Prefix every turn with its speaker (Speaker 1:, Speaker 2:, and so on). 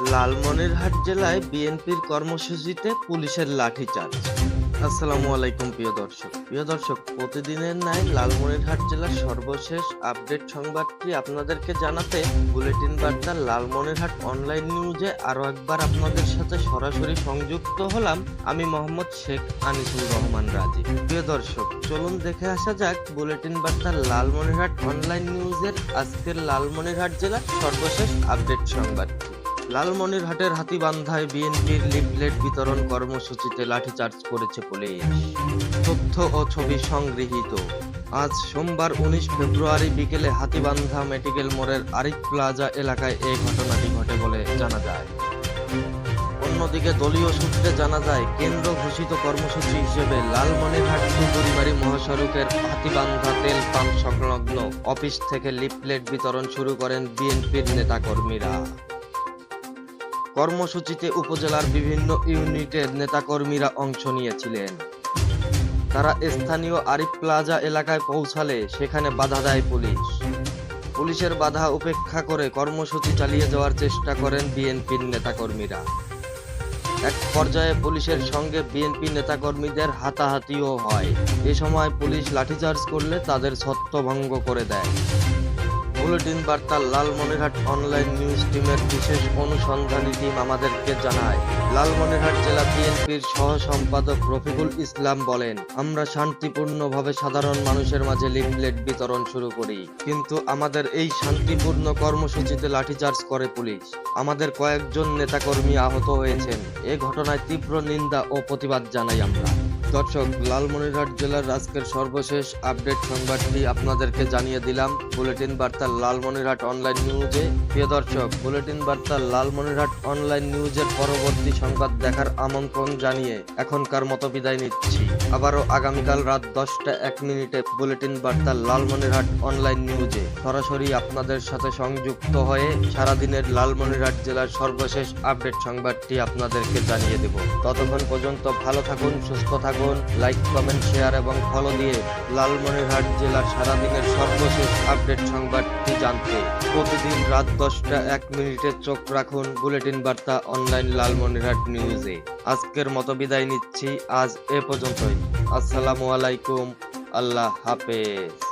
Speaker 1: লালমনিরহাট জেলায় বিএনপির কর্মসূচিতে পুলিশের লাঠিচার্জ। আসসালামু আলাইকুম প্রিয় দর্শক, প্রতিদিনের ন্যায় লালমনিরহাট জেলার সর্বশেষ আপডেট সংবাদটি আপনাদেরকে জানাতে বুলেটিন বার্তা লালমনিরহাট অনলাইন নিউজে আরো একবার আপনাদের সাথে সরাসরি সংযুক্ত হলাম। আমি মোহাম্মদ শেখ আনিসুর রহমান রাজি। প্রিয় দর্শক, চলুন দেখে আসা যাক বুলেটিন বার্তা লালমনিরহাট অনলাইন নিউজের আজকের লালমনিরহাট জেলার সর্বশেষ আপডেট সংবাদটি। লালমনিরহাটের হাতীবান্ধায় বিএনপির লিফলেট বিতরণ কর্মসূচিতে লাঠিচার্জ করেছে পুলিশ। তথ্য ও ছবি সংগৃহীত। আজ সোমবার 19 ফেব্রুয়ারি বিকেলে হাতীবান্ধা মেডিকেল মোড়ের আরিফ প্লাজা এলাকায় এই ঘটনাটি ঘটে বলে জানা যায়। অন্যদিকে দলীয় সূত্রে জানা যায়, কেন্দ্র ঘোষিত কর্মসূচি হিসেবে লালমনিরহাট চৌধুরীবাড়ি মহাসড়কের হাতীবান্ধা তেল পাম্প সংলগ্ন অফিস থেকে লিফলেট বিতরণ শুরু করেন বিএনপির নেতাকর্মীরা। কর্মসূচিতে উপজেলার বিভিন্ন ইউনিটের নেতাকর্মীরা অংশ নিয়েছিলেন। তারা স্থানীয় আরিফ প্লাজা এলাকায় পৌঁছালে সেখানে বাধা দেয় পুলিশ। পুলিশের বাধা উপেক্ষা করে কর্মসূচি চালিয়ে যাওয়ার চেষ্টা করেন বিএনপির নেতাকর্মীরা। এক পর্যায়ে পুলিশের সঙ্গে বিএনপি নেতাকর্মীদের হাতাহাতিও হয়। এ সময় পুলিশ লাঠিচার্জ করলে তাদের ছত্রভঙ্গ করে দেয়। বুলেটিন বার্তা লালমনিরহাট অনলাইন নিউজ টিমের বিশেষ অনুসন্ধানী টিম আমাদেরকে জানায়, লালমনিরহাট জেলা বিএনপির সহ সম্পাদক রফিকুল ইসলাম বলেন, আমরা শান্তিপূর্ণভাবে সাধারণ মানুষের মাঝে লিফলেট বিতরণ শুরু করি, কিন্তু আমাদের এই শান্তিপূর্ণ কর্মসূচিতে লাঠিচার্জ করে পুলিশ। আমাদের কয়েকজন নেতাকর্মী আহত হয়েছেন। এ ঘটনায় তীব্র নিন্দা ও প্রতিবাদ জানাই আমরা। দর্শক, লালমনিরহাট জেলার আজকের সর্বশেষ আপডেট সংবাদটি আপনাদেরকে জানিয়ে দিলাম বুলেটিন বার্তা লালমনিরহাট অনলাইন নিউজে। প্রিয় দর্শক, বুলেটিন বার্তা লালমনিরহাট অনলাইন নিউজের পরবর্তী সংবাদ দেখার আমন্ত্রণ জানিয়ে এখনকার মতো বিদায় নিচ্ছি। আবারও আগামীকাল রাত 10টা 1 মিনিটে বুলেটিন বার্তা লালমনিরহাট অনলাইন নিউজে সরাসরি আপনাদের সাথে সংযুক্ত হয়ে সারাদিনের লালমনিরহাট জেলার সর্বশেষ আপডেট সংবাদটি আপনাদেরকে জানিয়ে দেব। ততক্ষণ পর্যন্ত ভালো থাকুন, সুস্থ থাকুন। লাইক, কমেন্ট, শেয়ার এবং ফলো দিয়ে লালমনিরহাট জেলার সারাদিনের সর্বশেষ আপডেট সংবাদটি জানতে প্রতিদিন রাত 10টা 1 মিনিটে চোখ রাখুন বুলেটিন বার্তা অনলাইন লালমনিরহাট নিউজে। আজকের মতো বিদায় নিচ্ছি। আজ এ পর্যন্তই। আসসালামু আলাইকুম, আল্লাহ হাফেজ।